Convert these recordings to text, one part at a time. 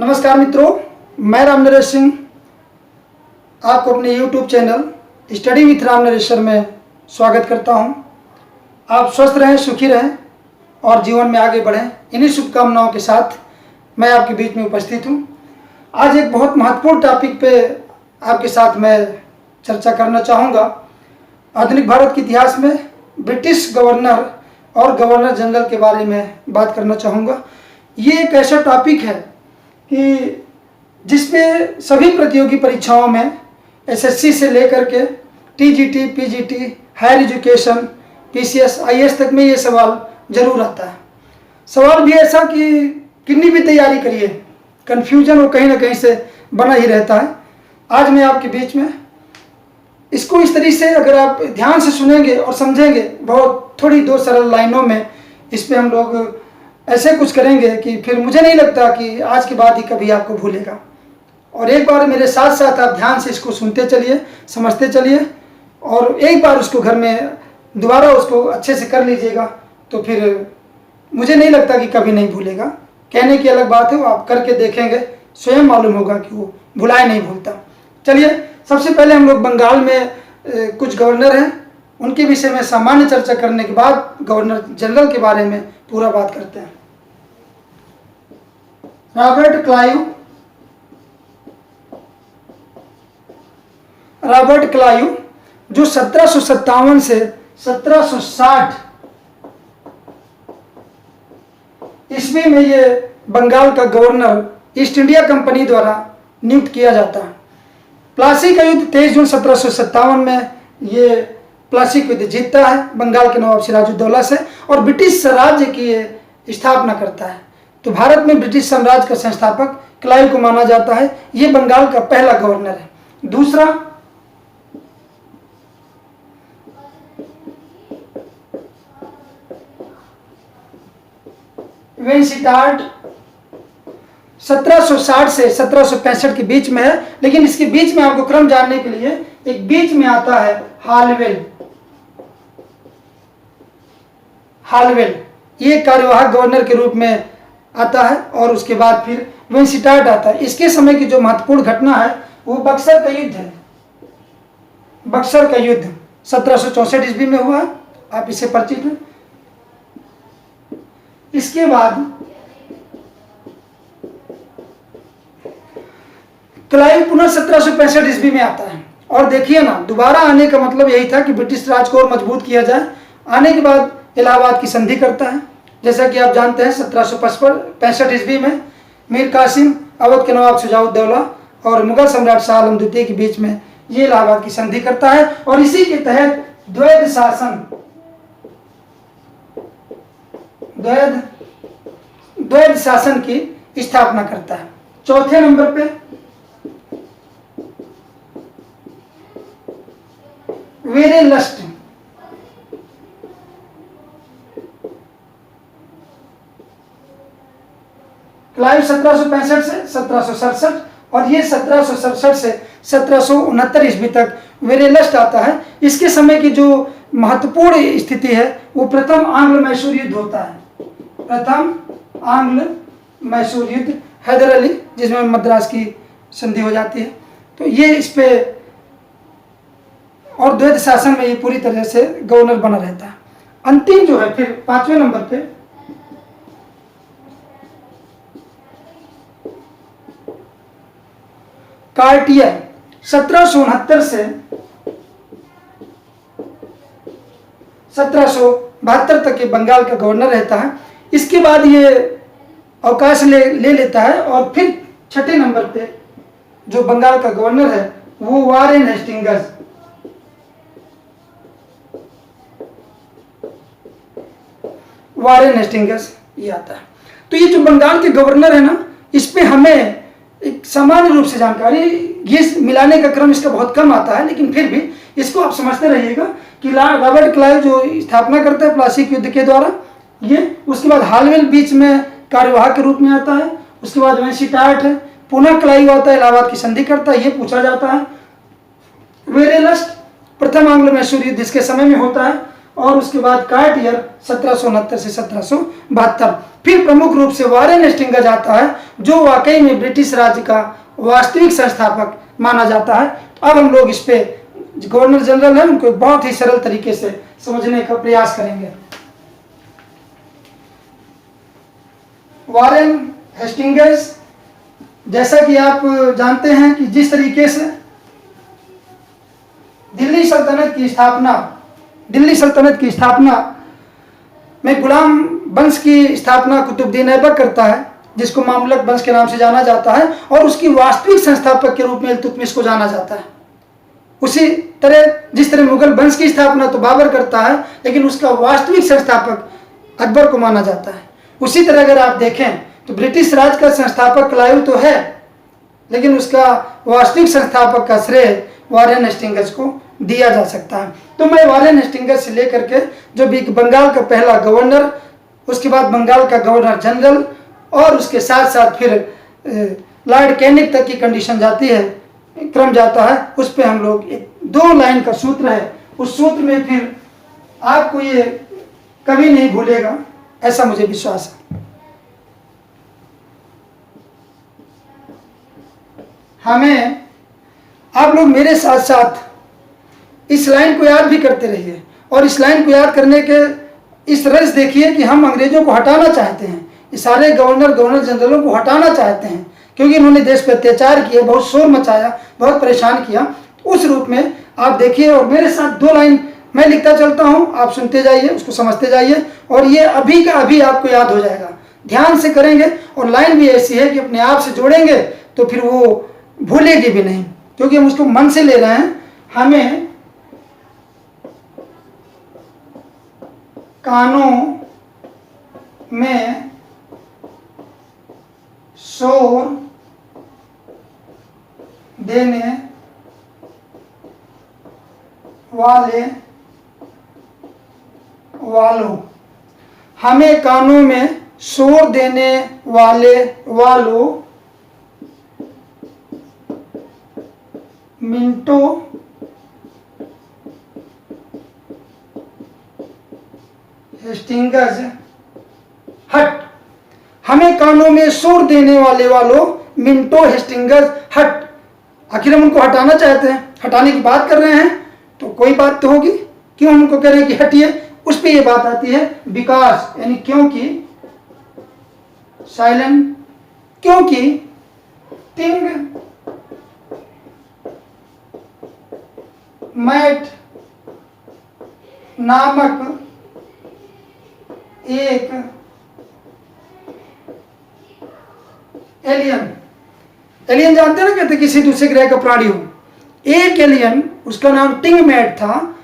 नमस्कार मित्रों, मैं राम नरेश सिंह आपको अपने YouTube channel study with Ram Nareshwar में स्वागत करता हूं। आप स्वस्थ रहें, सुखी रहें और जीवन में आगे बढ़ें, इन्हीं शुभकामनाओं के साथ मैं आपके बीच में उपस्थित हूं। आज एक बहुत महत्वपूर्ण टॉपिक पे आपके साथ मैं चर्चा करना चाहूँगा। आधुनिक भारत के इतिहास में ब्रिटिश गवर्नर और गवर्नर जनरल के बारे में बात करना चाहूँगा। ये एक ऐसा टॉपिक है कि जिसमें सभी प्रतियोगी परीक्षाओं में एसएससी से लेकर के TGT, PGT, higher education, PCS, IAS तक में ये सवाल जरूर आता है। सवाल भी ऐसा कि कितनी भी तैयारी करिए, कन्फ्यूजन वो कहीं ना कहीं से बना ही रहता है। आज मैं आपके बीच में इसको इस तरीके से अगर आप ध्यान से सुनेंगे और समझेंगे, बहुत थोड़ी दो सरल लाइनों में इस पर हम लोग ऐसे कुछ करेंगे कि फिर मुझे नहीं लगता कि आज के बाद ही कभी आपको भूलेगा। और एक बार मेरे साथ साथ आप ध्यान से इसको सुनते चलिए, समझते चलिए और एक बार उसको घर में दोबारा उसको अच्छे से कर लीजिएगा, तो फिर मुझे नहीं लगता कि कभी नहीं भूलेगा। कहने की अलग बात है, वो आप करके देखेंगे, स्वयं मालूम होगा कि वो भुलाए नहीं भूलता। चलिए, सबसे पहले हम लोग बंगाल में कुछ गवर्नर हैं, उनके विषय में सामान्य चर्चा करने के बाद गवर्नर जनरल के बारे में पूरा बात करते हैं। रॉबर्ट क्लाइव जो 1757 से 1760 ईस्वी में ये बंगाल का गवर्नर ईस्ट इंडिया कंपनी द्वारा नियुक्त किया जाता है। प्लासी का युद्ध 23 जून 1757 में ये प्लासी का युद्ध जीतता है बंगाल के नवाब सिराजुद्दौला से और ब्रिटिश साम्राज्य की स्थापना करता है। तो भारत में ब्रिटिश साम्राज्य का संस्थापक क्लाइव को माना जाता है। ये बंगाल का पहला गवर्नर है। दूसरा, वेनस्टार्ट 1760 से 1765 के बीच में है, लेकिन इसके बीच में आपको क्रम जानने के लिए एक बीच में आता है हालवेल, ये कार्यवाहक गवर्नर के रूप में आता है और उसके बाद फिर वेनस्टार्ट आता है। इसके समय की जो महत्वपूर्ण घटना है वो बक्सर का युद्ध है। बक्सर का युद्ध 1764 ईस्वी में हुआ, आप इससे परिचित हैं। इसके बाद क्लाइव पुनः 1765 ईस्वी में आता है और देखिए ना, दोबारा आने का मतलब यही था कि ब्रिटिश राज को और मजबूत किया जाए। आने के बाद इलाहाबाद की संधि करता है। जैसा कि आप जानते हैं 1765 ईस्वी में मीर कासिम, अवध के नवाब शुजाउद्दौला और मुगल सम्राट शाह आलम द्वितीय के बीच में ये इलाहाबाद की संधि करता है और इसी के तहत द्वैध शासन की स्थापना करता है। चौथे नंबर पे वेरेलस्ट, क्लाइव 1765 से 1767 और ये 1767 से 1769 ईस्वी तक वेरेलस्ट आता है। इसके समय की जो महत्वपूर्ण स्थिति है वो प्रथम आंग्ल मैसूर युद्ध होता है। प्रथम आंग्ल मैसूर युद्ध, हैदर अली, जिसमें मद्रास की संधि हो जाती है। तो ये इस पे और द्वैध शासन में ये पूरी तरह से गवर्नर बना रहता है। अंतिम जो है फिर 5वें नंबर पे कार्टियर 1769 से 1772 तक के बंगाल का गवर्नर रहता है। इसके बाद ये अवकाश ले लेता है और फिर छठे नंबर पे जो बंगाल का गवर्नर है वो वारेन हेस्टिंगस ये आता है। तो ये जो बंगाल के गवर्नर है ना, इस पे हमें एक सामान्य रूप से जानकारी, ये मिलाने का क्रम इसका बहुत कम आता है, लेकिन फिर भी इसको आप समझते रहिएगा कि रॉबर्ट क्लाइव जो स्थापना करता है प्लासी के युद्ध के द्वारा, ये उसके बाद हालवेल बीच में कार्यवाहक के रूप में आता है। उसके बाद वेनस्टार्ट है, पुनः क्लाइव आता है, इलाहाबाद की संधि करता है, ये पूछा जाता है। वेरेलस्ट प्रथम आंग्ल मैसूर युद्ध इसके समय में होता है और उसके बाद कार्ट ईयर 1769 से 1772। फिर प्रमुख रूप से वारेन हेस्टिंग्स आता है, जो वाकई में ब्रिटिश राज्य का वास्तविक संस्थापक माना जाता है। अब हम लोग इस पे गवर्नर जनरल है उनको बहुत ही सरल तरीके से समझने का प्रयास करेंगे। वारेन हेस्टिंग्स, जैसा कि आप जानते हैं कि जिस तरीके से दिल्ली सल्तनत की स्थापना में गुलाम वंश की स्थापना कुतुबुद्दीन ऐबक करता है, जिसको मामलक वंश के नाम से जाना जाता है, और उसकी वास्तविक संस्थापक के रूप में इल्तुतमिश को जाना जाता है। उसी तरह जिस तरह मुगल वंश की स्थापना तो बाबर करता है, लेकिन उसका वास्तविक संस्थापक अकबर को माना जाता है। उसी तरह अगर आप देखें तो ब्रिटिश राज का संस्थापक क्लाइव तो है, लेकिन उसका वास्तविक संस्थापक का श्रेय वारेन हेस्टिंग्स को दिया जा सकता है। तो मैं वारेन हेस्टिंग्स से लेकर के जो भी बंगाल का पहला गवर्नर, उसके बाद बंगाल का गवर्नर जनरल, और उसके साथ साथ फिर लॉर्ड कैनिंग तक की कंडीशन जाती है, क्रम जाता है, उस पे हम लोग 2 लाइन का सूत्र है, उस सूत्र में फिर आपको ये कभी नहीं भूलेगा, ऐसा मुझे विश्वास है। हमें आप लोग मेरे साथ साथ इस लाइन को याद भी करते रहिए, और इस लाइन को याद करने के इस तरह से देखिए कि हम अंग्रेजों को हटाना चाहते हैं, इस सारे गवर्नर जनरलों को हटाना चाहते हैं, क्योंकि इन्होंने देश पर अत्याचार किए, बहुत शोर मचाया, बहुत परेशान किया। उस रूप में आप देखिए, और मेरे साथ 2 लाइन मैं लिखता चलता हूँ, आप सुनते जाइए, उसको समझते जाइए, और ये अभी का अभी आपको याद हो जाएगा। ध्यान से करेंगे, और लाइन भी ऐसी है कि अपने आप से जोड़ेंगे तो फिर वो भूलेगी भी नहीं, क्योंकि हम उसको मन से ले रहे हैं। हमें कानों में शोर देने वालों, हमें कानों में शोर देने वालों मिंटो हेस्टिंग्स हट, हमें कानों में शोर देने वालों मिंटो हेस्टिंग्स हट। आखिर हम उनको हटाना चाहते हैं, हटाने की बात कर रहे हैं, तो कोई बात तो होगी, क्यों हम उनको कह रहे हैं कि हटिए, उस पे ये बात आती है बिकॉज, यानी क्योंकि, साइलेंट, क्योंकि टिंग मैट नामक एक एलियन जानते हैं ना, कहते किसी दूसरे ग्रह का प्राणी हो। एक एलियन, उसका नाम टिंगमैट था,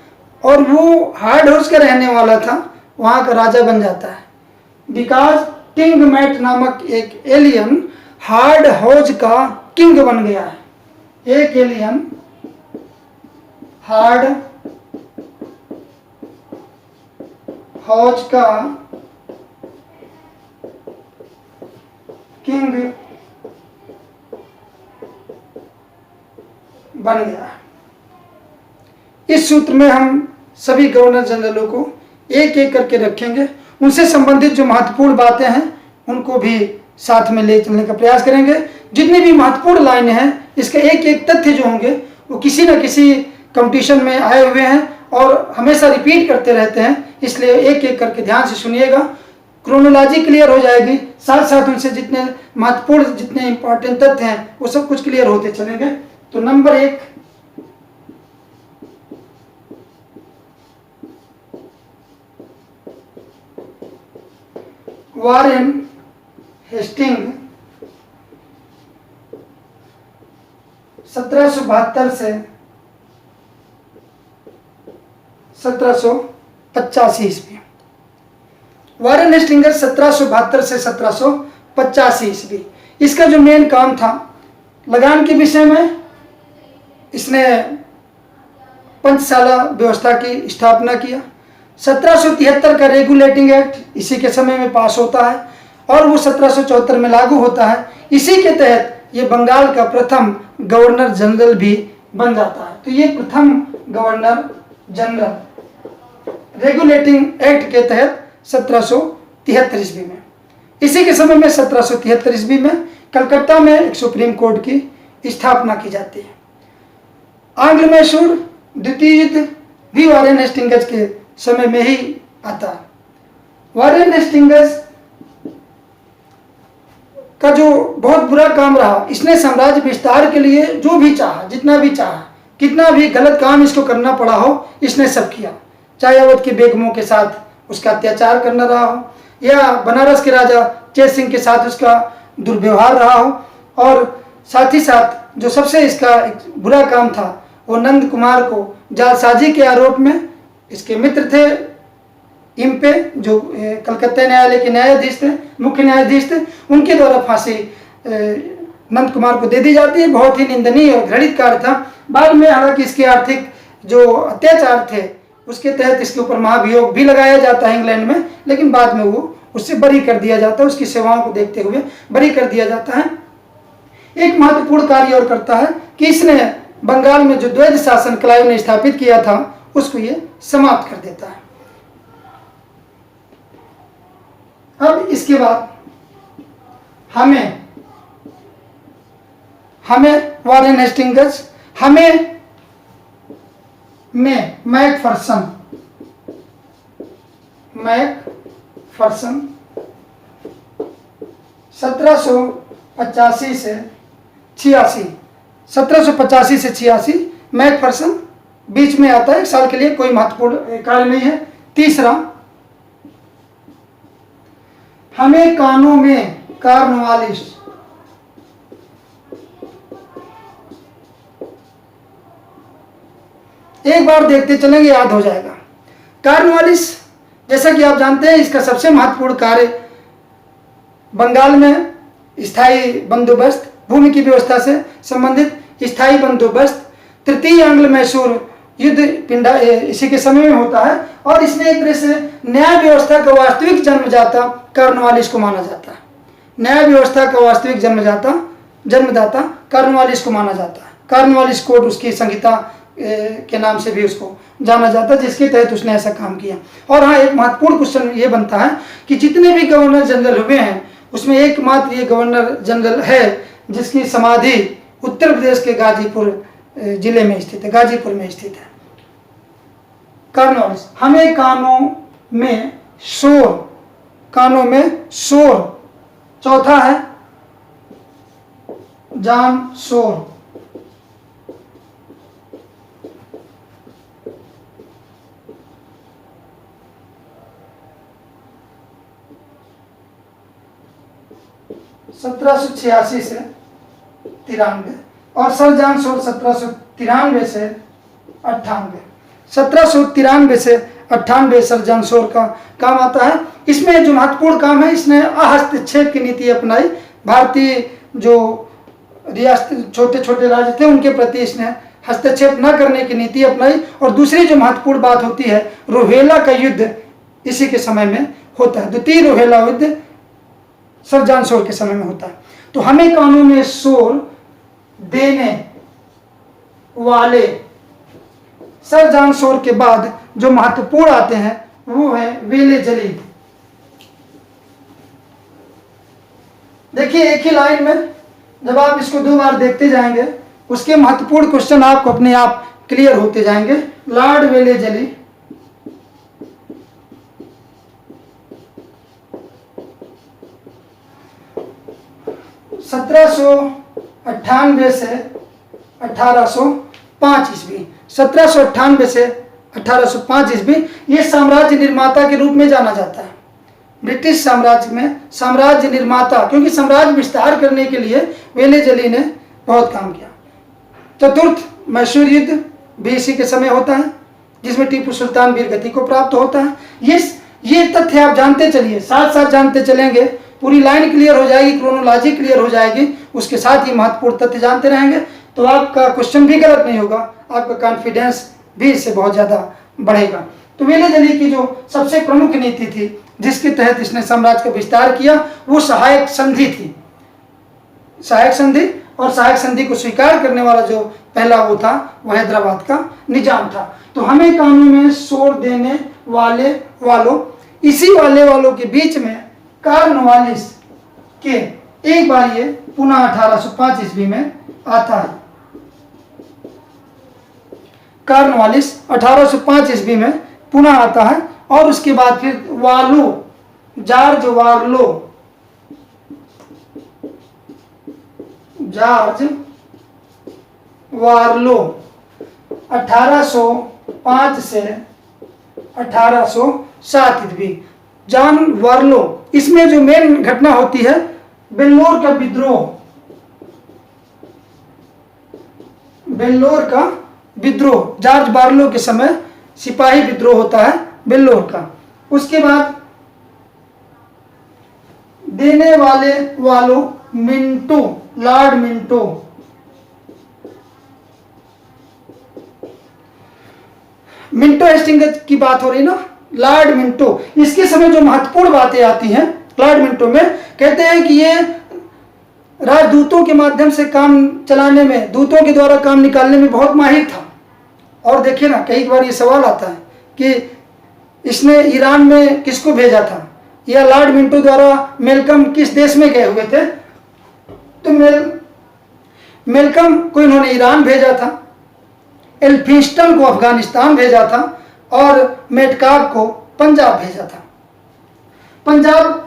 और वो हार्ड हाउस का रहने वाला था, वहां का राजा बन जाता है। बिकॉज टिंगमैट नामक एक एलियन हार्ड हाउस का किंग बन गया है। एक एलियन हार्ड हाउस का किंग बन गया। इस सूत्र में हम सभी गवर्नर जनरलों को एक एक करके रखेंगे, उनसे संबंधित जो महत्वपूर्ण बातें हैं उनको भी साथ में ले चलने का प्रयास करेंगे। जितनी भी महत्वपूर्ण लाइनें हैं, इसके एक एक तथ्य जो होंगे वो किसी न किसी कंपटीशन में आए हुए हैं और हमेशा रिपीट करते रहते हैं, इसलिए एक एक करके ध्यान से सुनिएगा, क्रोनोलॉजी क्लियर हो जाएगी, साथ साथ उनसे जितने महत्वपूर्ण, जितने इंपॉर्टेंट तथ्य हैं वो सब कुछ क्लियर होते चलेंगे। तो नंबर 1, वारेन हेस्टिंग 1772 से 1785 ईस्वी। वारेन हेस्टिंग्स 1772 से 1785 ईस्वी। इसका जो मेन काम था लगान के विषय में, इसने पंचशाला व्यवस्था की स्थापना किया। 1773 का रेगुलेटिंग एक्ट इसी के समय में पास होता है और वो 1774 में लागू होता है। इसी के तहत ये बंगाल का प्रथम गवर्नर जनरल भी बन जाता है। तो ये प्रथम गवर्नर जनरल रेगुलेटिंग एक्ट के तहत 1773 ईस्वी में। इसी के समय में 1773 ईस्वी में कलकत्ता में एक सुप्रीम कोर्ट की स्थापना की जाती है। आंग्ल मैसूर द्वितीय युद्ध भी वॉरेन हेस्टिंग्स के समय में ही आता है। वॉरेन हेस्टिंग्स का जो बहुत बुरा काम रहा, इसने साम्राज्य विस्तार के लिए जो भी चाहा, जितना भी चाहा, कितना भी गलत काम इसको करना पड़ा हो, इसने सब किया। चाहे अवध के बेगमों के साथ उसका अत्याचार करना रहा हो, या बनारस के राजा चेत सिंह के साथ उसका दुर्व्यवहार रहा हो, और साथ ही साथ जो सबसे इसका एक बुरा काम था, वो नंद कुमार को जालसाजी के आरोप में, इसके मित्र थे इम्पे, जो कलकत्ता न्यायालय के न्यायाधीश थे, मुख्य न्यायाधीश थे, उनके द्वारा फांसी नंद कुमार को दे दी जाती है। बहुत ही निंदनीय और घृणित कार्य था। बाद में हालांकि इसके आर्थिक जो अत्याचार थे उसके तहत इसके ऊपर महाभियोग भी लगाया जाता है इंग्लैंड में, लेकिन बाद में वो उससे बरी कर दिया जाता है, उसकी सेवाओं को देखते हुए बरी कर दिया जाता है। एक महत्वपूर्ण कार्य और करता है कि इसने बंगाल में जो द्वैध शासन क्लाइव ने स्थापित किया था उसको ये समाप्त कर देता है। अब इसके बाद हमें वॉरेन हेस्टिंग्स, हमें मैकफर्सन 1785 से 86, 1785 से 86 मैकफर्सन बीच में आता है, एक साल के लिए, कोई महत्वपूर्ण कार्य नहीं है। तीसरा, हमें कानों में कार्नवालिस, एक बार देखते चलेंगे, याद हो जाएगा। कार्नवालिस, जैसा कि आप जानते हैं, इसका सबसे महत्वपूर्ण कार्य बंगाल में स्थायी बंदोबस्त, भूमि की व्यवस्था से संबंधित स्थायी बंदोबस्त, तृतीय आंग्ल मैसूर युद्ध पिंडा इसी के समय में होता है, और इसने एक तरह से न्याय व्यवस्था का वास्तविक जन्मदाता कार्नवालिस को माना जाता है। न्याय व्यवस्था का वास्तविक जन्मदाता कार्नवालिस को माना जाता है। कार्नवालिस कोड उसकी संहिता के नाम से भी उसको जाना जाता है, जिसके तहत उसने ऐसा काम किया। और हाँ, एक महत्वपूर्ण क्वेश्चन ये बनता है कि जितने भी गवर्नर जनरल हुए हैं उसमें एकमात्र ये गवर्नर जनरल है जिसकी समाधि उत्तर प्रदेश के गाजीपुर जिले में स्थित है, गाजीपुर में स्थित है। कार्नवालिस, हमें कानों में शोर। चौथा है जॉन शोर, (1786 से 93), और सर जॉन शोर 1793 से 98। 1793 से 98 सर जॉन शोर का काम आता है। इसमें जो महत्वपूर्ण काम है, इसने अहस्तक्षेप की नीति अपनाई। भारतीय जो रियासत छोटे छोटे राज्य थे उनके प्रति इसने हस्तक्षेप न करने की नीति अपनाई। और दूसरी जो महत्वपूर्ण बात होती है, रोहिला का युद्ध इसी के समय में होता है। द्वितीय रोहिला युद्ध सर जॉन शोर के समय में होता है। तो हमें कानों में शोर देने वाले सर जॉन शोर के बाद जो महत्वपूर्ण आते हैं वो है वेले जली। देखिए, एक ही लाइन में जब आप इसको 2 बार देखते जाएंगे उसके महत्वपूर्ण क्वेश्चन आपको अपने आप क्लियर होते जाएंगे। लॉर्ड वेले जली, (1798 से 1805 ईस्वी), 1798 से 1805 ईस्वी। ये साम्राज्य निर्माता के रूप में जाना जाता है ब्रिटिश साम्राज्य में, साम्राज्य निर्माता, क्योंकि साम्राज्य विस्तार करने के लिए वेले जली ने बहुत काम किया। चतुर्थ मैसूर युद्ध भी इसी के समय होता है, जिसमें टीपू सुल्तान वीरगति को प्राप्त होता है। ये तथ्य आप जानते चलिए, साथ साथ जानते चलेंगे, पूरी लाइन क्लियर हो जाएगी, क्रोनोलॉजी क्लियर हो जाएगी, उसके साथ ही महत्वपूर्ण तथ्य जानते रहेंगे तो आपका क्वेश्चन भी गलत नहीं होगा, आपका कॉन्फिडेंस भी इससे बहुत ज़्यादा बढ़ेगा। तो वेले जली की जो सबसे प्रमुख नीति थी जिसके तहत इसने साम्राज्य का विस्तार किया वो सहायक संधि थी। सहायक संधि, और सहायक संधि को स्वीकार करने वाला जो पहला वो था वो हैदराबाद का निजाम था। तो हमें कानों में शोर देने वाले वालों, इसी वाले वालों के बीच में कार्नवालिस के एक बार ये पुनः 1805 ईस्वी में आता है। कार्नवालिस 1805 ईस्वी में पुनः आता है और उसके बाद फिर वालो, जॉर्ज वार्लो, जॉर्ज वार्लो 1805 से 1807 ईस्वी, जॉन वार्लो। इसमें जो मेन घटना होती है बेल्लोर का विद्रोह, बेल्लोर का विद्रोह, जॉर्ज वार्लो के समय सिपाही विद्रोह होता है बेल्लोर का। उसके बाद देने वाले वालों Minto, Lord Minto, Minto Hastings की बात हो रही ना, लॉर्ड मिंटो। इसके समय जो महत्वपूर्ण बातें आती हैं लॉर्ड मिंटो में, कहते हैं कि ये राजदूतों के माध्यम से काम चलाने में, दूतों के द्वारा काम निकालने में बहुत माहिर था। और देखिए ना, कई बार ये सवाल आता है कि इसने ईरान में किसको भेजा था, या लॉर्ड मिंटो द्वारा मेलकम किस देश में गए हुए थे। तो मेलकम को इन्होंने ईरान भेजा था, एल्फिंस्टन को अफगानिस्तान भेजा था और मेटकाब को पंजाब भेजा था। पंजाब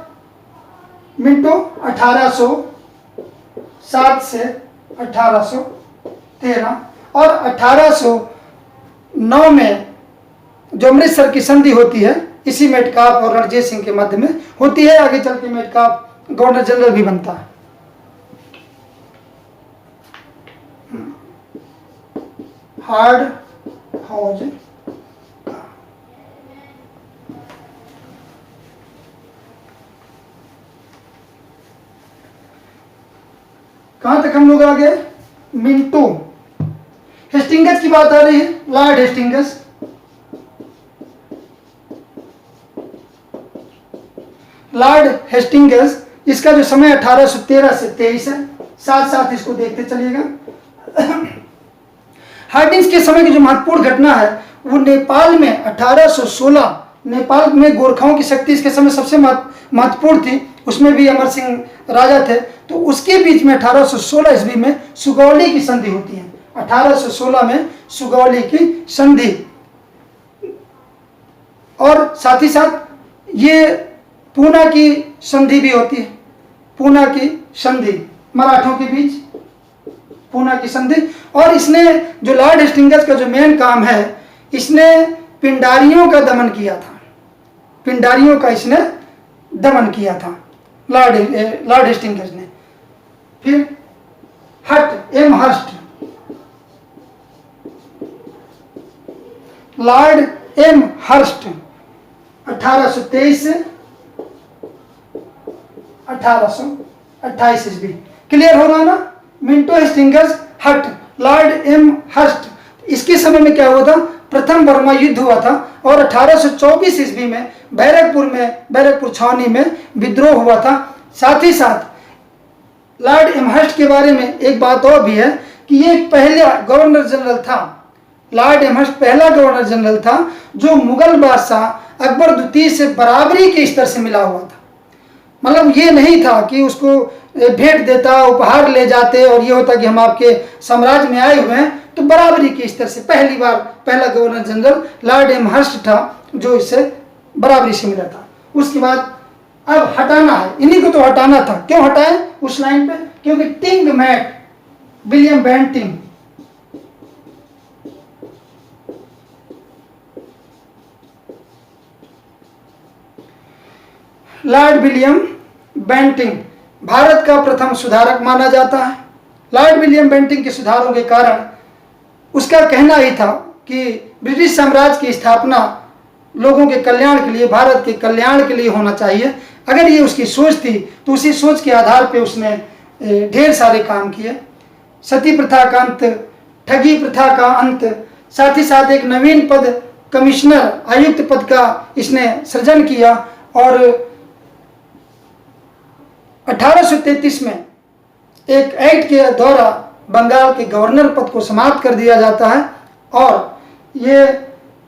मिंटो 1807 से 1813 और 1809 में जो अमृतसर की संधि होती है इसी मेटकाप और रणजीत सिंह के मध्य में होती है। आगे चल के मेटकाप गवर्नर जनरल भी बनता है। हार्ड हौज कहां तक हम लोग आ गए? मिंटो। हेस्टिंगस की बात आ रही है, लॉर्ड हेस्टिंगस। लॉर्ड हेस्टिंगस, इसका जो समय 1813 से 23 है, साथ साथ इसको देखते चलिएगा। हार्डिंग्स के समय की जो महत्वपूर्ण घटना है वो नेपाल में 1816, नेपाल में गोरखाओं की शक्ति इसके समय सबसे महत्वपूर्ण थी, उसमें भी अमर सिंह राजा थे। तो उसके बीच में 1816 ईस्वी में सुगौली की संधि होती है। 1816 में सुगौली की संधि, और साथ ही साथ ये पूना की संधि भी होती है। पूना की संधि मराठों के बीच, पूना की संधि। और इसने जो लॉर्ड हेस्टिंगस का जो मेन काम है, इसने पिंडारियों का दमन किया था। पिंडारियों का इसने दमन किया था लॉर्ड हेस्टिंगस ने। फिर हट Amherst, Lord Amherst 1823 से 1828 ईस्वी। क्लियर हो रहा है ना? मिंटो हेस्टिंगस, हट, लॉर्ड एम हर्स्ट। इसके समय में क्या हुआ था? प्रथम बर्मा युद्ध हुआ था और 1824 ईस्वी में बैरकपुर छावनी में विद्रोह हुआ था। साथ ही साथ लॉर्ड एमहर्स्ट के बारे में एक बात और भी है कि ये पहला गवर्नर जनरल था। लॉर्ड एमहर्स्ट पहला गवर्नर जनरल था जो मुगल बादशाह अकबर द्वितीय से बराबरी के स्तर से मिला हुआ था। मतलब ये नहीं था कि उसको भेंट देता, उपहार ले जाते और ये होता कि हम आपके साम्राज्य में आए हुए हैं। तो बराबरी के स्तर से पहली बार पहला गवर्नर जनरल लॉर्ड एमहर्स्ट था जो इससे बराबरी से मिला था। उसके बाद अब हटाना है, इन्हीं को तो हटाना था। क्यों हटाए उस लाइन पे? क्योंकि टिंग मैट William Bentinck, Lord William Bentinck Bharat का प्रथम सुधारक माना जाता है। लॉर्ड विलियम बेंटिंग के सुधारों के कारण उसका कहना ही था कि ब्रिटिश साम्राज्य की स्थापना लोगों के कल्याण के लिए, भारत के कल्याण के लिए होना चाहिए। अगर ये उसकी सोच थी तो उसी सोच के आधार पे उसने ढेर सारे काम किए। सती प्रथा का अंत, ठगी प्रथा का अंत, साथ ही साथ एक नवीन पद कमिश्नर आयुक्त पद का इसने सृजन किया। और 1833 में एक एक्ट के द्वारा बंगाल के गवर्नर पद को समाप्त कर दिया जाता है और ये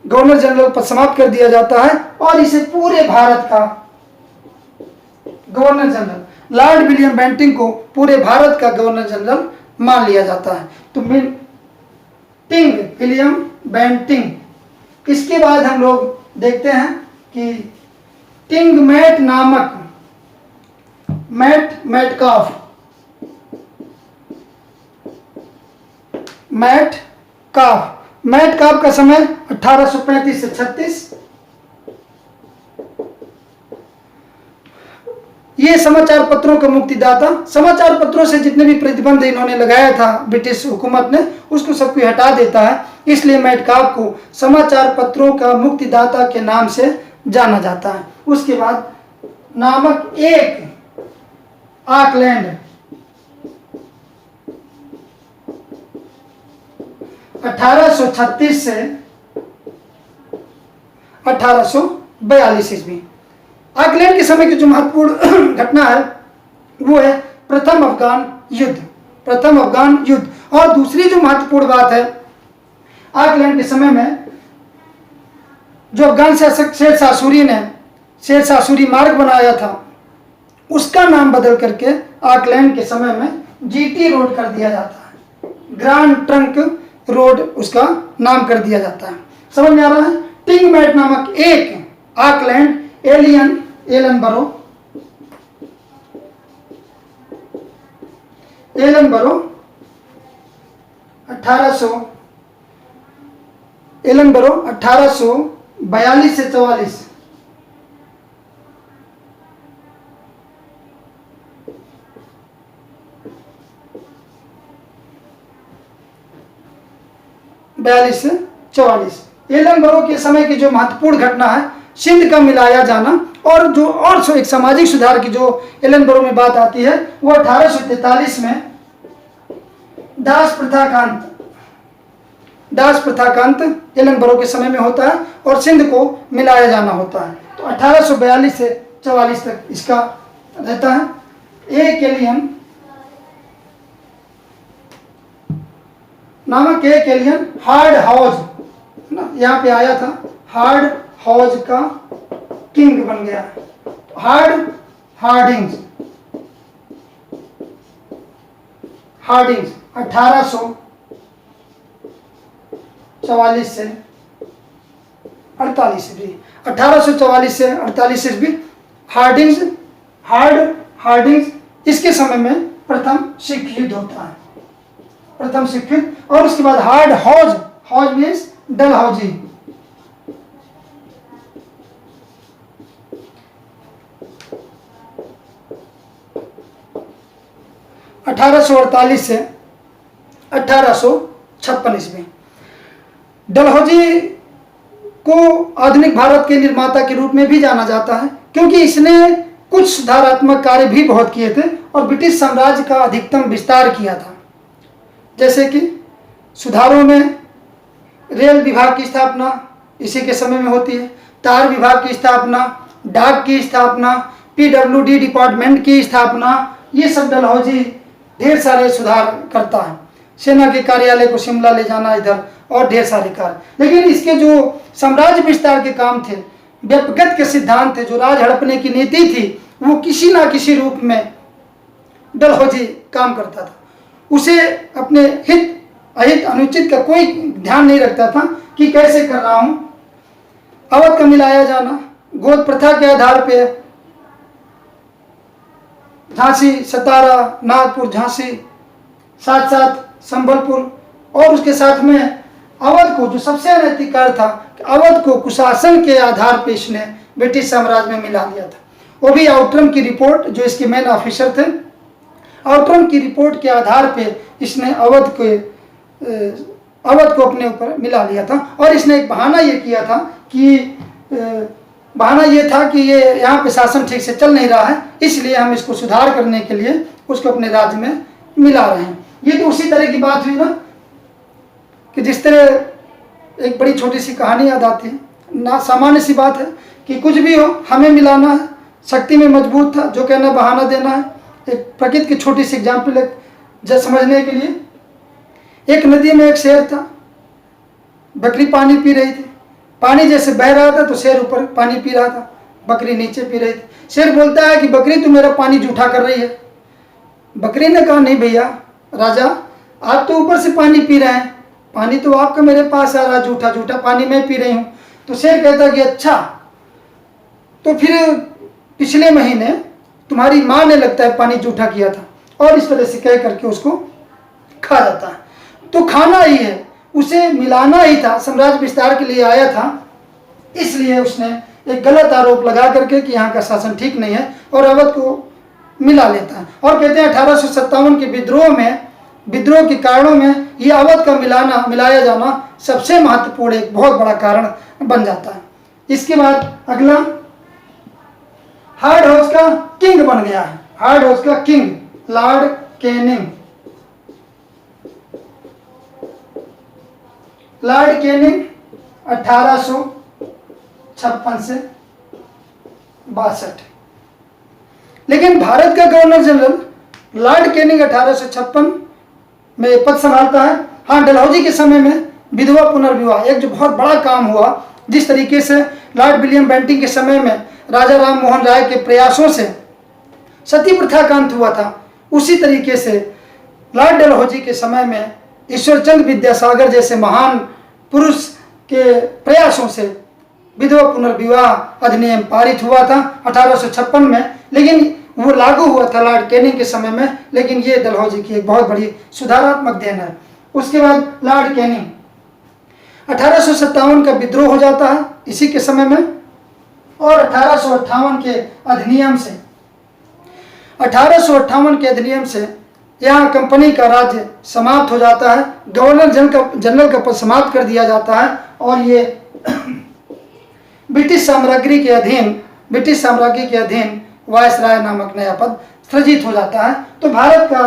गवर्नर जनरल पद समाप्त कर दिया जाता है और इसे पूरे भारत का governor general Lord William Bentinck को पूरे भारत का गवर्नर जनरल मान लिया जाता है। तो टिंग विलियम बेंटिंक। इसके बाद हम लोग देखते हैं कि टिंगमैट नामक मैटकाफ का समय 1835 से 36। ये समाचार पत्रों का मुक्तिदाता। समाचार पत्रों से जितने भी प्रतिबंध इन्होंने लगाया था ब्रिटिश हुकूमत ने, उसको सबको हटा देता है, इसलिए मैटकाफ को समाचार पत्रों का मुक्तिदाता के नाम से जाना जाता है। उसके बाद नामक एक ऑकलैंड 1836 से 1842 ईस्वी। ऑकलैंड के समय की जो महत्वपूर्ण घटना है वो है प्रथम अफगान युद्ध। और दूसरी जो महत्वपूर्ण बात है, ऑकलैंड के समय में जो अफगान शासक शेर शाह सूरी मार्ग बनाया था, उसका नाम बदल करके ऑकलैंड के समय में जीटी रोड कर दिया जाता है। ग्रांड ट्रंक रोड उसका नाम कर दिया जाता है। समझ में आ रहा है? टिंगमैट नामक एक ऑकलैंड एलनबरो 1842 से 44। एलनबरो के समय की जो महत्वपूर्ण घटना है, सिंध का मिलाया जाना, और जो और एक सामाजिक सुधार की जो एलनबरो में बात आती है वो 1843 में दास प्रथा का अंत एलनबरो के समय में होता है और सिंध को मिलाया जाना होता है। तो 1842 से 44 तक इसका रहता है। एक एलियन नामक एक एलियन हार्ड हाउज ना, यहाँ पे आया था, हार्ड हाउज का किंग बन गया। हार्डिंग्स 1844 से 48 ईस्वी। 1844 से 48 ईस्वी हार्डिंग्स इसके समय में प्रथम सिख युद्ध होता है, प्रथम सिख युद्ध। और उसके बाद हार्ड हाउज मीन्स डलहौजी। 1848 से 1856 ईस्वी। डलहौजी को आधुनिक भारत के निर्माता के रूप में भी जाना जाता है, क्योंकि इसने कुछ सुधारात्मक कार्य भी बहुत किए थे और ब्रिटिश साम्राज्य का अधिकतम विस्तार किया था। जैसे कि सुधारों में रेल विभाग की स्थापना इसी के समय में होती है, तार विभाग की स्थापना, डाक की स्थापना, पीडब्ल्यूडी डिपार्टमेंट की स्थापना, ये सब डलहौजी ढेर सारे सुधार करता है। सेना के कार्यालय को शिमला ले जाना इधर, और ढेर सारे कार्य। लेकिन इसके जो साम्राज्य विस्तार के काम थे, व्यक्तिगत के सिद्धांत थे, जो राज हड़पने की नीति थी, वो किसी ना किसी रूप में डलहौजी काम करता था। उसे अपने हित अहित अनुचित का कोई ध्यान नहीं रखता था कि कैसे कर रहा हूं। अवध का मिलाया जाना, गोद प्रथा के आधार पे झांसी, सतारा, नागपुर, झांसी, साथ साथ संबलपुर, और उसके साथ में अवध को, जो सबसे अनैतिक कार्य था, अवध को कुशासन के आधार पे इसने ब्रिटिश साम्राज्य में मिला दिया था। वो भी आउटरम की रिपोर्ट, जो इसके मेन ऑफिसर थे, आउटरम की रिपोर्ट के आधार पे इसने अवध को अपने ऊपर मिला लिया था। और इसने एक बहाना ये किया था कि ये यहाँ पे शासन ठीक से चल नहीं रहा है, इसलिए हम इसको सुधार करने के लिए उसको अपने राज्य में मिला रहे हैं। ये तो उसी तरह की बात हुई ना, कि जिस तरह एक बड़ी छोटी सी कहानी याद आती है ना, सामान्य सी बात है कि कुछ भी हो हमें मिलाना है, शक्ति में मजबूत था, जो कहना बहाना देना है। एक प्रकृति की छोटी सी एग्जाम्पल जब समझने के लिए, एक नदी में एक शेर था, बकरी पानी पी रही थी, पानी जैसे बह रहा था तो शेर ऊपर पानी पी रहा था, बकरी नीचे पी रही थी। शेर बोलता है कि बकरी तू मेरा पानी जूठा कर रही है। बकरी ने कहा नहीं भैया राजा, आप तो ऊपर से पानी पी रहे हैं, पानी तो आपका मेरे पास आ रहा, जूठा जूठा पानी मैं पी रही हूँ। तो शेर कहता कि अच्छा, तो फिर पिछले महीने तुम्हारी माँ ने लगता है पानी जूठा किया था, और इस तरह से कह करके उसको खा जाता है। तो खाना ही है, उसे मिलाना ही था, साम्राज्य विस्तार के लिए आया था, इसलिए उसने एक गलत आरोप लगा करके कि यहाँ का शासन ठीक नहीं है और अवध को मिला लेता है। और कहते हैं 1857 के विद्रोह के कारणों में ये अवध का मिलाया जाना सबसे महत्वपूर्ण एक बहुत बड़ा कारण बन जाता है। इसके बाद अगला हार्ड हाउस का किंग बन गया है। हार्ड हाउस का king Lord Canning. Lord Canning 1856 से 62। लेकिन भारत का गवर्नर जनरल लॉर्ड कैनिंग 1856 में पद संभालता है। हाँ, डलहौजी के समय में विधवा पुनर्विवाह एक जो बहुत बड़ा काम हुआ, जिस तरीके से लॉर्ड विलियम बेंटिंग के समय में राजा राम मोहन राय के प्रयासों से सती प्रथा का अंत हुआ था, उसी तरीके से लॉर्ड डलहौजी के समय में ईश्वरचंद्र विद्यासागर जैसे महान पुरुष के प्रयासों से विधवा पुनर्विवाह अधिनियम पारित हुआ था 1856 में। लेकिन वो लागू हुआ था लॉर्ड कैनिंग के समय में, लेकिन ये डलहौजी की एक बहुत बड़ी सुधारात्मक देन है। उसके बाद लॉर्ड कैनिंग 1857 का विद्रोह हो जाता है इसी के समय में, और 1858 के अधिनियम से यहाँ कंपनी का राज्य समाप्त हो जाता है। गवर्नर जनरल का पद समाप्त कर दिया जाता है, और ये ब्रिटिश साम्राज्य के अधीन वायसराय नामक नया पद सृजित हो जाता है। तो भारत का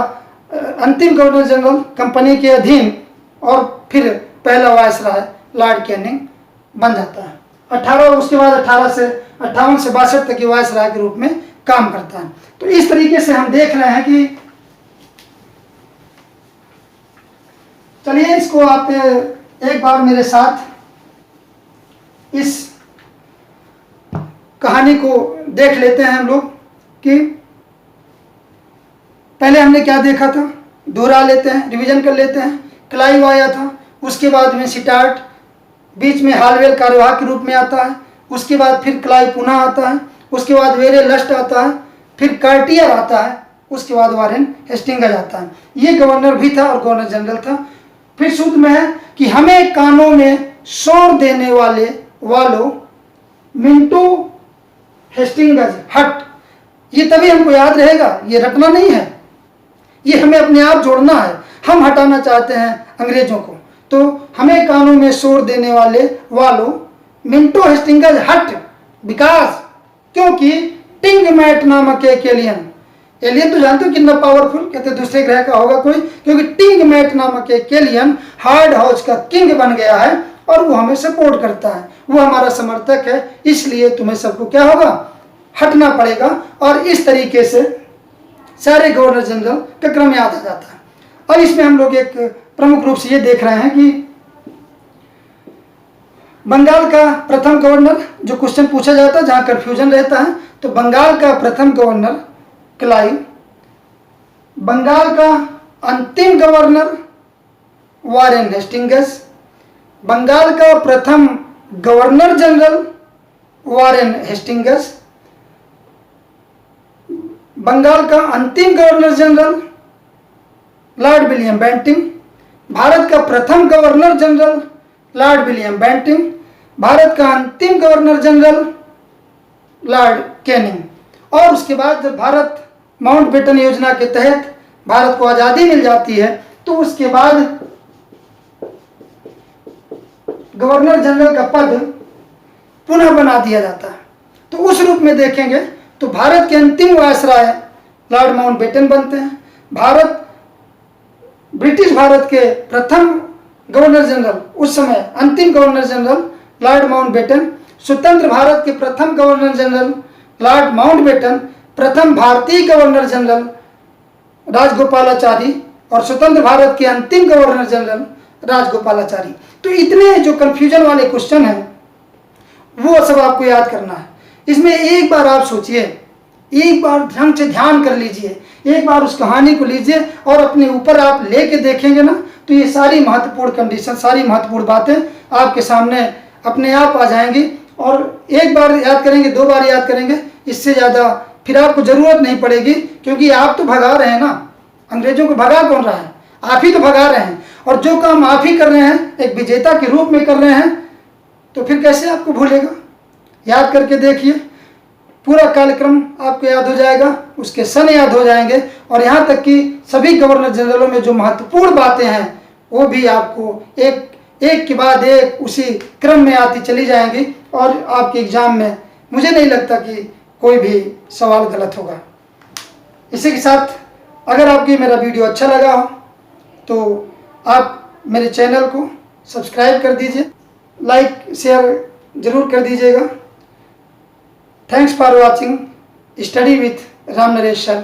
अंतिम गवर्नर जनरल कंपनी के अधीन और फिर पहला वायसराय लॉर्ड कैनिंग बन जाता है। उसके बाद 1858 से 62 तक वायसराय के रूप में काम करता है। तो इस तरीके से हम देख रहे हैं कि चलिए इसको आप एक बार मेरे साथ इस कहानी को देख लेते हैं हम लोग कि पहले हमने क्या देखा था, दोहरा लेते हैं, रिवीजन कर लेते हैं। क्लाइव आया था, उसके बाद में सिटार्ट, बीच में हालवेल कार्यवाहक के रूप में आता है, उसके बाद फिर क्लाइव पुनः आता है, उसके बाद वेरे लस्ट आता है, फिर कार्टियर आता है, उसके बाद वारेन हेस्टिंग्स आता है। ये गवर्नर भी था और गवर्नर जनरल था। फिर सूत्र में है कि हमें कानों में शोर देने वालों मिंटो हेस्टिंग्स हट। ये तभी हमको याद रहेगा, ये रटना नहीं है, ये हमें अपने आप जोड़ना है। हम हटाना चाहते हैं अंग्रेजों को, तो हमें कानों में शोर देने वालों मिंटो हेस्टिंग्स हट, विकास, क्योंकि टिंगमैट नामक एक एलियन तो जानते हो कितना पावरफुल, कहते दूसरे ग्रह का होगा कोई, क्योंकि टिंगमैट नामक एक एलियन हार्ड हाउस का किंग बन गया है और वो हमें सपोर्ट करता है, वो हमारा समर्थक है। इसलिए तुम्हें सबको क्या होगा, हटना पड़ेगा। और इस तरीके से सारे गवर्नर जनरल का क्रम याद आ जाता है। और इसमें हम लोग एक प्रमुख रूप से ये देख रहे हैं कि बंगाल का प्रथम गवर्नर, जो क्वेश्चन पूछा जाता है जहां कंफ्यूजन रहता है, तो बंगाल का प्रथम गवर्नर क्लाइव, बंगाल का अंतिम गवर्नर वारेन हेस्टिंग्स, बंगाल का प्रथम governor general Warren Hastings, Bengal का अंतिम governor general Lord William Bentinck, Bharat का प्रथम governor general Lord William Bentinck, Bharat का अंतिम गवर्नर जनरल लॉर्ड कैनिंग। और उसके बाद जब भारत माउंटबेटन योजना के तहत भारत को आज़ादी मिल जाती है, तो उसके बाद गवर्नर जनरल का पद पुनः बना दिया जाता है। तो उस रूप में देखेंगे तो भारत के अंतिम वायसराय लॉर्ड माउंटबेटन बनते हैं। ब्रिटिश भारत के प्रथम गवर्नर जनरल उस समय अंतिम गवर्नर जनरल लॉर्ड माउंटबेटन, स्वतंत्र भारत के प्रथम गवर्नर जनरल लॉर्ड माउंटबेटन, प्रथम भारतीय गवर्नर जनरल राजगोपालाचारी, और स्वतंत्र भारत के अंतिम गवर्नर जनरल राजगोपालाचारी। तो इतने जो कंफ्यूजन वाले क्वेश्चन हैं वो सब आपको याद करना है। इसमें एक बार आप सोचिए, एक बार ढंग से ध्यान कर लीजिए, एक बार उस कहानी को लीजिए और अपने ऊपर आप लेके देखेंगे ना, तो ये सारी महत्वपूर्ण कंडीशन, सारी महत्वपूर्ण बातें आपके सामने अपने आप आ जाएंगी। और एक बार याद करेंगे, 2 बार याद करेंगे, इससे ज़्यादा फिर आपको ज़रूरत नहीं पड़ेगी, क्योंकि आप तो भगा रहे हैं ना, अंग्रेजों को भगा कौन रहा है? आप ही तो भगा रहे हैं। और जो काम आप ही कर रहे हैं, एक विजेता के रूप में कर रहे हैं, तो फिर कैसे आपको भूलेगा? याद करके देखिए, पूरा कार्यक्रम आपको याद हो जाएगा, उसके सन याद हो जाएंगे, और यहाँ तक कि सभी गवर्नर जनरलों में जो महत्वपूर्ण बातें हैं वो भी आपको एक के बाद एक उसी क्रम में आती चली जाएंगी, और आपके एग्जाम में मुझे नहीं लगता कि कोई भी सवाल गलत होगा। इसी के साथ अगर आपको मेरा वीडियो अच्छा लगा हो तो आप मेरे चैनल को सब्सक्राइब कर दीजिए, लाइक शेयर ज़रूर कर दीजिएगा। Thanks for watching study with Ram Naresh sir.